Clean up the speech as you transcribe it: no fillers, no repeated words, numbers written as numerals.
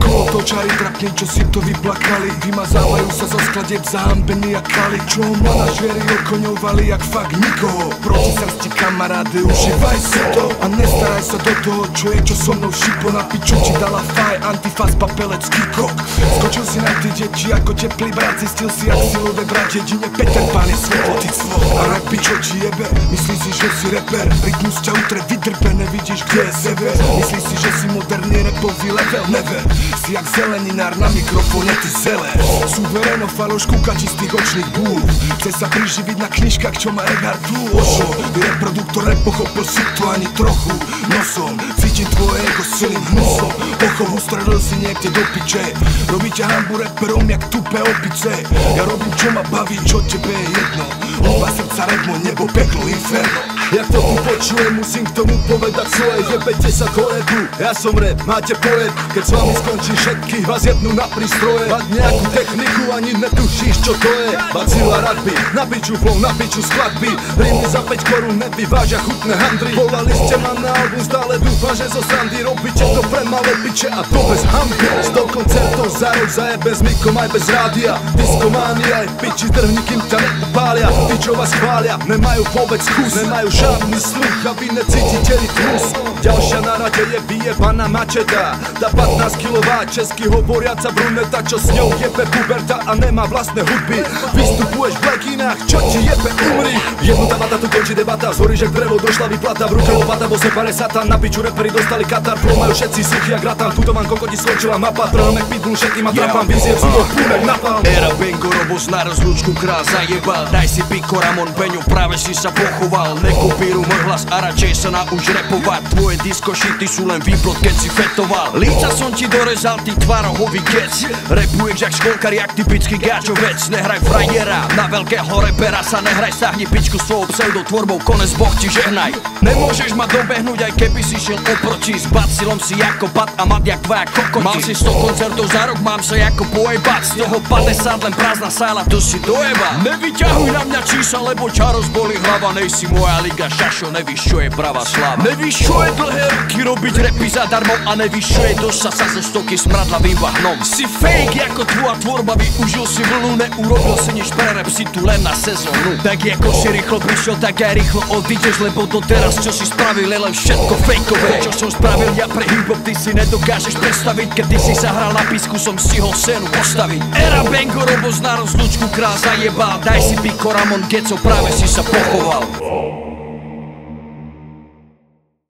Kolotočári trapní, čo si to vyplakali, vymazávajú sa zo skladieb zahambení jak kali. Čo manažéri okoňovali jak fakt nikoho. Proti srsti kamaráde, užívaj si to a nestaraj sa do toho, čo je, čo so mnou šipo. Na piču ti dala faj, antifaz, papelecký kok. Skočil si na tie deti ako teplý brat, zistil si jak silové brat, jedine Peter Pan je svetlotictvo. A ak pičo ti jebe, myslíš si, že si reper, rytmus ťa utre vydrbe, nevidíš kde je sever. Myslíš si, že si moderný repový level, never. Si jak zeleninár na mikrofóne, ty zele. Suvereno faloš kúka čistých očných búv. Chce sa priživiť na knižkách, čo má Edgar tu. Ošo, reproduktor nepochopil si to ani trochu. Nosom, cítim tvoje ego silným hnusom. Ochom ustrelil si niekde do piče. Robíte hambu reperom jak tupé opice. Ja robím čo ma baví, čo tebe je jedno. Oba srdca redmo, nebo peklo, inferno. Jak to tu počujem, musím k tomu povedať svoje. Jebete sa do repu, ja som rap, máte poet. Keď s vami skončí všetkých vás jednú na prístroje. Mať nejakú techniku, ani netušíš čo to je. Bacila rugby, na piču flow, na piču skladby. Rímy za 5 korún nevyvážia chutné handry. Volali ste ma na album, stále dúfam, že zo srandy robíte to pre malé piče a to bez hamby. 100 koncertov za rok, zaje bez mikom aj bez rádia. Diskománia aj piči trhni, kým ťa neupália. Tí čo vás chvália, nemajú vôbec kus, nemajú žiadny sluch a vy necítite rytmus. Ďalšia na rade je vyjebaná mačeta. Tá 15 kilová česky hovoriaca bruneta, čo s ňou jebe puberta a nemá vlastné hudby. Vystupuješ v leginách, čo ti jebe, umri. Jednu tabata, tu končí debata, zhoríš jak drevo, došla vyplata. V ruke lopata, vo separe satan, na piču reperi dostali katar. Flow majú všetci suchy jak ratan, tuto vám kokoti skončila mapa. Trhám jak pitbull, všetkým a trapám, vízie sú to púmek napal. Era Bengo, Robos na rozlúčku král zajebal. Daj si piko, Ramon, Beňo, práve si sa pochoval. Nekopíru môj hlas a radšej sa nauč repovať. Tvoje disko šity sú len výplod, keď si fetoval. Líca som ti dorezal, ty tvarohový gec. Repuješ jak školkar, jak typický gáčovec. Nehraj frajera, na veľkého repera sa nehraj. Sahni pičku svojou pseudotvorbou, konec Boh ti žehnaj. Nemôžeš ma dobehnúť, aj keby si šiel oproti. S bacilom si ako bat a mat jak tvoja kokoti. Mal si 100 koncertov za rok, mám sa ako pojebať. Z toho 50 len prázdna sála, to si dojeba. Nevyťahuj na mňa čísla, lebo ťa rozbolí hlava. Nejsi moja liga, šašo, nevíš čo je pravá sláva. Nevíš čo je dlhé roky robiť repy zadarmo a nevíš čo je dostať sa zo stoky smradlavým bahnom. Si fake ako tvoja tvorba, využil si vlnu, neurobil si nič pre rap, si tu len na sezónu. Tak ako si rýchlo prišiel, tak aj rýchlo odídeš, lebo doteraz čo si spravil je len všetko fejkové. Čo som spravil ja pre hip-hop, ty si nedokážeš predstaviť, keď ty si sa hral na písku, som stihol scénu postaviť. Era Bengo, Robos na rozlúčku král zajebal. Daj si piko, Ramon, Geco, práve si sa pochoval.